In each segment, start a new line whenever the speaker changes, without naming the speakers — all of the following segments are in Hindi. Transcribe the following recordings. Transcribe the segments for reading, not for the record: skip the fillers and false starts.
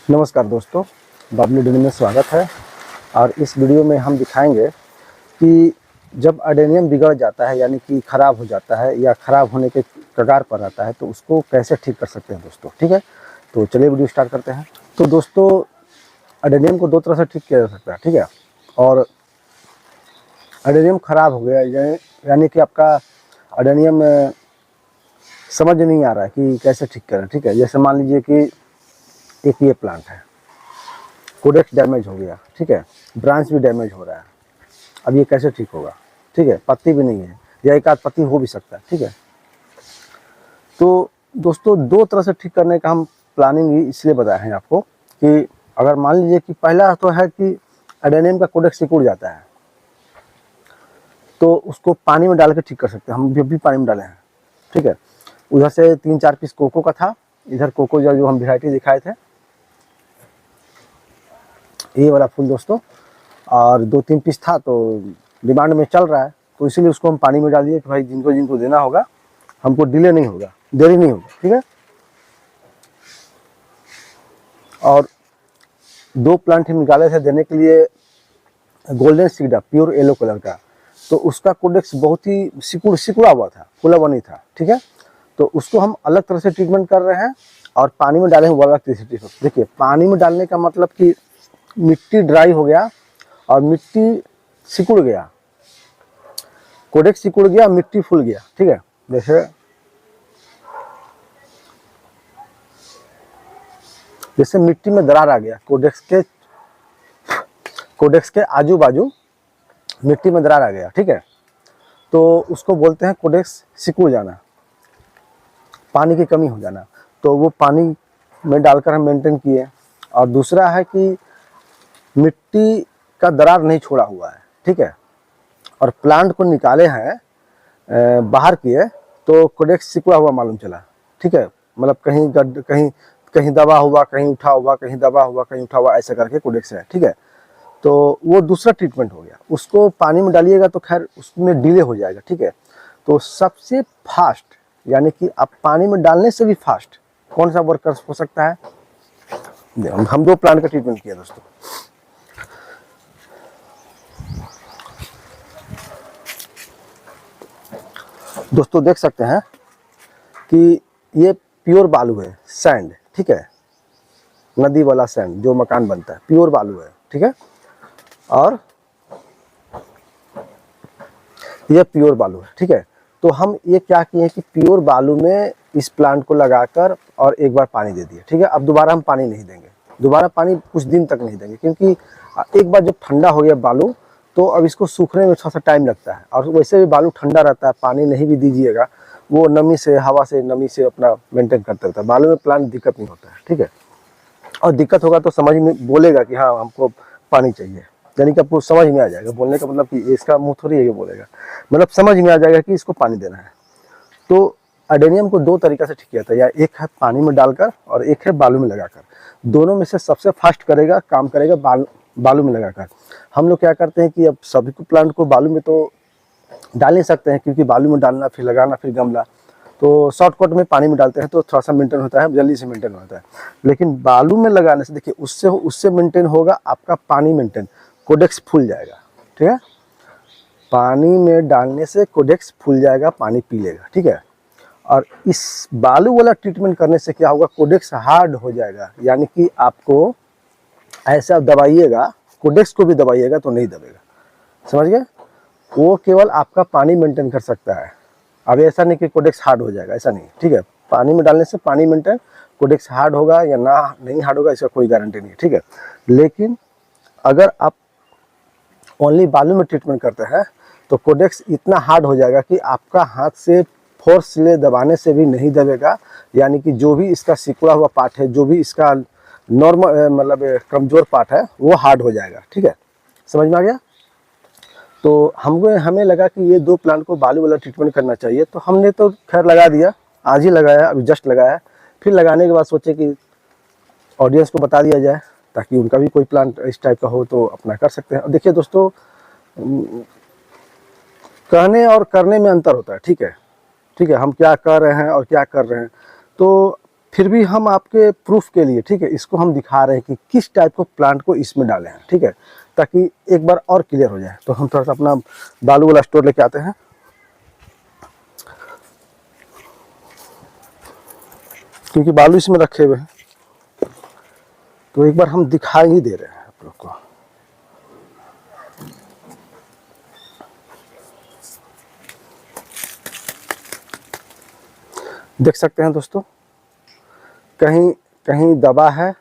नमस्कार दोस्तों, बबलू डेनी में स्वागत है। और इस वीडियो में हम दिखाएंगे कि जब अडेनियम बिगड़ जाता है यानी कि ख़राब हो जाता है या ख़राब होने के कगार पर आता है तो उसको कैसे ठीक कर सकते हैं दोस्तों। ठीक है, तो चलिए वीडियो स्टार्ट करते हैं। तो दोस्तों, अडेनियम को दो तरह से ठीक किया जा सकता है। ठीक है, और अडेनियम ख़राब हो गया यानी कि आपका अडेनियम समझ नहीं आ रहा है कि कैसे ठीक करें। ठीक है, जैसे मान लीजिए कि एक ये प्लांट है, कोडेक्स डैमेज हो गया। ठीक है, ब्रांच भी डैमेज हो रहा है। अब ये कैसे ठीक होगा? ठीक है, पत्ती भी नहीं है या एक आध पत्ती हो भी सकता है। ठीक है, तो दोस्तों दो तरह से ठीक करने का हम प्लानिंग इसलिए बताए हैं आपको कि अगर मान लीजिए कि पहला तो है कि एडेनियम का कोडेक्स सिकुड़ जाता है तो उसको पानी में डाल के ठीक कर सकते हैं। हम भी पानी में डाले हैं। ठीक है, उधर से 3-4 पीस कोको का था, इधर कोको जो हम वेराइटी दिखाए थे, ये वाला फूल दोस्तों, और 2-3 पीस था तो डिमांड में चल रहा है तो इसीलिए उसको हम पानी में डाल दिए कि भाई जिनको जिनको देना होगा हमको डिले नहीं होगा, देरी नहीं होगी। ठीक है, और 2 प्लांट हम निकाले थे देने के लिए, golden SIDA pure yellow colour का, तो उसका कोडेक्स बहुत ही सिकुड़ा हुआ था, फूला हुआ नहीं था। ठीक है, तो उसको हम अलग तरह से ट्रीटमेंट कर रहे हैं और पानी में डाले हैं वो अलग तरीके से। देखिए, पानी में डालने का मतलब कि मिट्टी ड्राई हो गया और मिट्टी सिकुड़ गया, कोडेक्स सिकुड़ गया, मिट्टी फूल गया। ठीक है, जैसे मिट्टी में दरार आ गया, कोडेक्स के आजू बाजू मिट्टी में दरार आ गया। ठीक है, तो उसको बोलते हैं कोडेक्स सिकुड़ जाना, पानी की कमी हो जाना। तो वो पानी में डालकर हम मेंटेन किए। और दूसरा है कि मिट्टी का दरार नहीं छोड़ा हुआ है। ठीक है, और प्लांट को निकाले हैं, बाहर किए तो कोडेक्स सिकुड़ा हुआ मालूम चला। ठीक है, मतलब कहीं कहीं दबा हुआ, कहीं उठा हुआ, कहीं दबा हुआ, कहीं उठा हुआ, ऐसा करके कोडेक्स है। ठीक है, तो वो दूसरा ट्रीटमेंट हो गया। उसको पानी में डालिएगा तो खैर उसमें डिले हो जाएगा। ठीक है, तो सबसे फास्ट यानी कि आप पानी में डालने से भी फास्ट कौन सा वर्कर हो सकता है? हम 2 प्लांट का ट्रीटमेंट किया दोस्तों। दोस्तों देख सकते हैं कि ये प्योर बालू है, सैंड। ठीक है, नदी वाला सैंड जो मकान बनता है, प्योर बालू है। ठीक है, और ये प्योर बालू है। ठीक है, तो हम ये क्या किए कि प्योर बालू में इस प्लांट को लगाकर और एक बार पानी दे दिए। ठीक है, अब दोबारा हम पानी नहीं देंगे, दोबारा पानी कुछ दिन तक नहीं देंगे, क्योंकि एक बार जब ठंडा हो गया बालू तो अब इसको सूखने में थोड़ा सा टाइम लगता है। और वैसे भी बालू ठंडा रहता है, पानी नहीं भी दीजिएगा वो नमी से, हवा से, नमी से अपना मेंटेन करता रहता है। बालू में प्लांट दिक्कत नहीं होता है। ठीक है, और दिक्कत होगा तो समझ में बोलेगा कि हाँ हमको पानी चाहिए, यानी कि आपको समझ में आ जाएगा। बोलने का मतलब कि इसका मुंह थोड़ी है ये बोलेगा, मतलब समझ में आ जाएगा कि इसको पानी देना है। तो अडेनियम को 2 तरीका से ठीक किया था, या एक है पानी में डालकर और एक है बालू में लगाकर। दोनों में से सबसे फास्ट करेगा, काम करेगा बालू में लगाकर। हम लोग क्या करते हैं कि अब सभी को प्लांट को बालू में तो डाल नहीं सकते हैं, क्योंकि बालू में डालना, फिर लगाना, फिर गमला, तो शॉर्टकट में पानी में डालते हैं तो थोड़ा सा मेंटेन होता है, जल्दी से मेंटेन होता है। लेकिन बालू में लगाने से देखिए उससे मेंटेन होगा आपका पानी मेंटेन, कोडेक्स फूल जाएगा। ठीक है, पानी में डालने से कोडेक्स फूल जाएगा, पानी पी लेगा। ठीक है, और इस बालू वाला ट्रीटमेंट करने से क्या होगा, कोडेक्स हार्ड हो जाएगा, यानी कि आपको ऐसा दबाइएगा, कोडेक्स को भी दबाइएगा तो नहीं दबेगा। समझ गए? वो केवल आपका पानी मेंटेन कर सकता है। अब ऐसा नहीं कि कोडेक्स हार्ड हो जाएगा, ऐसा नहीं। ठीक है, पानी में डालने से पानी मेंटेन, कोडेक्स हार्ड होगा या ना नहीं हार्ड होगा इसका कोई गारंटी नहीं है। ठीक है, लेकिन अगर आप ओनली बालू में ट्रीटमेंट करते हैं तो कोडेक्स इतना हार्ड हो जाएगा कि आपका हाथ से फोर्स ले दबाने से भी नहीं दबेगा, यानी कि जो भी इसका सिकुड़ा हुआ पार्ट है, जो भी इसका नॉर्मल मतलब कमज़ोर पार्ट है, वो हार्ड हो जाएगा। ठीक है, समझ में आ गया? तो हमें लगा कि ये 2 प्लांट को बालू वाला ट्रीटमेंट करना चाहिए, तो हमने तो खैर लगा दिया, आज ही लगाया, अभी जस्ट लगाया। फिर लगाने के बाद सोचे कि ऑडियंस को बता दिया जाए ताकि उनका भी कोई प्लांट इस टाइप का हो तो अपना कर सकते हैं। देखिए दोस्तों, कहने और करने में अंतर होता है। ठीक है, ठीक है, हम क्या कर रहे हैं और क्या कर रहे हैं। तो फिर भी हम आपके प्रूफ के लिए, ठीक है, इसको हम दिखा रहे हैं कि किस टाइप को प्लांट को इसमें डाले हैं, ठीक है, ताकि एक बार और क्लियर हो जाए। तो हम थोड़ा सा अपना बालू वाला स्टोर लेके आते हैं, क्योंकि बालू इसमें रखे हुए हैं, तो एक बार हम दिखाई ही दे रहे हैं आप लोग को। देख सकते हैं दोस्तों, कहीं कहीं दबा है,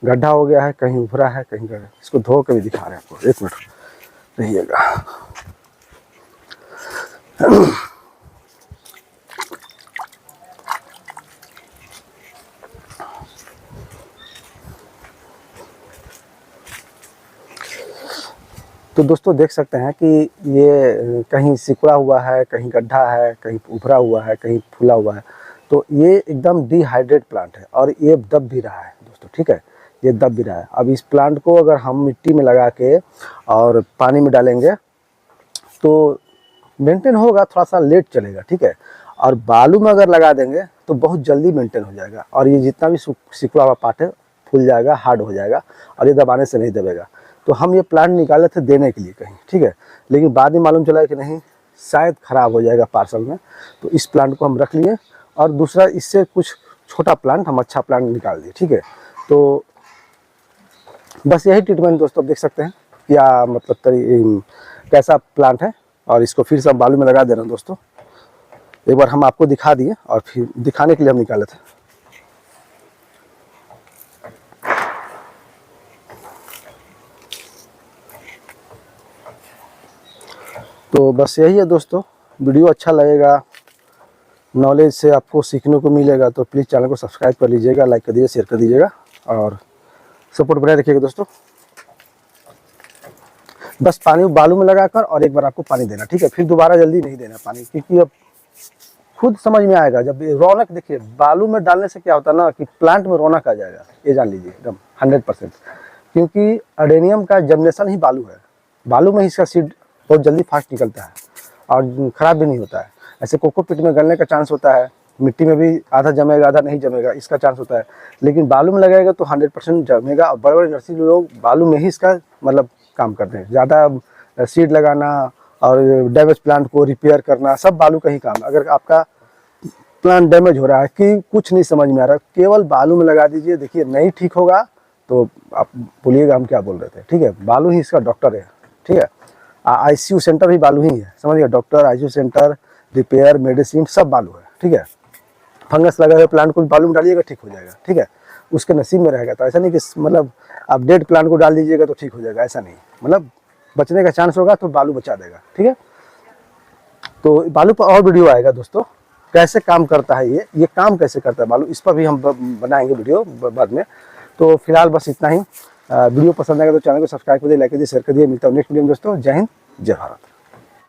गड्ढा हो गया है, कहीं उभरा है, कहीं गड्ढा। इसको धो के भी दिखा रहे हैं आपको, एक मिनट रहिएगा। तो दोस्तों देख सकते हैं कि ये कहीं सिकुड़ा हुआ है, कहीं गड्ढा है, कहीं उभरा हुआ है, कहीं फूला हुआ है। तो ये एकदम डिहाइड्रेट प्लांट है और ये दब भी रहा है दोस्तों, ठीक है, ये दब भी रहा है। अब इस प्लांट को अगर हम मिट्टी में लगा के और पानी में डालेंगे तो मेंटेन होगा, थोड़ा सा लेट चलेगा, ठीक है। और बालू में अगर लगा देंगे तो बहुत जल्दी मेंटेन हो जाएगा और ये जितना भी सिकुड़ा हुआ पार्ट है फूल जाएगा, हार्ड हो जाएगा और ये दबाने से नहीं दबेगा। तो हम ये प्लांट निकाले थे देने के लिए कहीं, ठीक है, लेकिन बाद में मालूम चला कि नहीं, शायद ख़राब हो जाएगा पार्सल में। तो इस प्लांट को हम रख लिए और दूसरा इससे कुछ छोटा प्लांट हम अच्छा प्लांट निकाल दिए, ठीक है। तो बस यही ट्रीटमेंट दोस्तों, देख सकते हैं क्या मतलब कैसा प्लांट है। और इसको फिर से हम बालू में लगा दे रहे हैं दोस्तों। एक बार हम आपको दिखा दिए और फिर दिखाने के लिए हम निकाले थे। तो बस यही है दोस्तों, वीडियो अच्छा लगेगा, नॉलेज से आपको सीखने को मिलेगा, तो प्लीज़ चैनल को सब्सक्राइब कर लीजिएगा, लाइक कर दीजिए, शेयर कर दीजिएगा और सपोर्ट बनाए रखिएगा दोस्तों। बस पानी बालू में लगाकर और एक बार आपको पानी देना, ठीक है, फिर दोबारा जल्दी नहीं देना पानी, क्योंकि अब खुद समझ में आएगा जब रौनक। देखिए बालू में डालने से क्या होता है ना कि प्लांट में रौनक आ जाएगा, ये जान लीजिए एकदम 100%, क्योंकि अडेनियम का जर्मिनेशन ही बालू है। बालू में ही इसका सीड बहुत जल्दी फास्ट निकलता है और ख़राब भी नहीं होता है। ऐसे कोकोपीट में गलने का चांस होता है, मिट्टी में भी आधा जमेगा आधा नहीं जमेगा, इसका चांस होता है, लेकिन बालू में लगाएगा तो 100% जमेगा। और बड़े बड़े नर्सरी लोग बालू में ही इसका मतलब काम करते हैं। ज़्यादा सीड लगाना और डैमेज प्लांट को रिपेयर करना सब बालू का ही काम है। अगर आपका प्लांट डैमेज हो रहा है कि कुछ नहीं समझ में आ रहा, केवल बालू में लगा दीजिए, देखिए नहीं ठीक होगा तो आप बोलिएगा हम क्या बोल रहे थे, ठीक है। बालू ही इसका डॉक्टर है, ठीक है। ICU सेंटर भी बालू ही है, समझिए, doctor, ICU centre, repair, medicine सब बालू है, ठीक है। फंगस लगा हुआ प्लांट को भी बालू में डालिएगा ठीक हो जाएगा, ठीक है, उसके नसीब में रहेगा। तो ऐसा नहीं कि मतलब आप डेड प्लांट को डाल दीजिएगा तो ठीक हो जाएगा, ऐसा नहीं, मतलब बचने का चांस होगा तो बालू बचा देगा, ठीक है। तो बालू पर और वीडियो आएगा दोस्तों, कैसे काम करता है ये काम कैसे करता है बालू, इस पर भी हम बनाएंगे वीडियो बाद में। तो फिलहाल बस इतना ही। वीडियो पसंद आएगा तो चैनल को सब्सक्राइब कर दिए, लाइक कर दिए, शेयर कर दिए। मिलता हूँ नेक्स्ट वीडियो में दोस्तों। जय हिंद, जय भारत।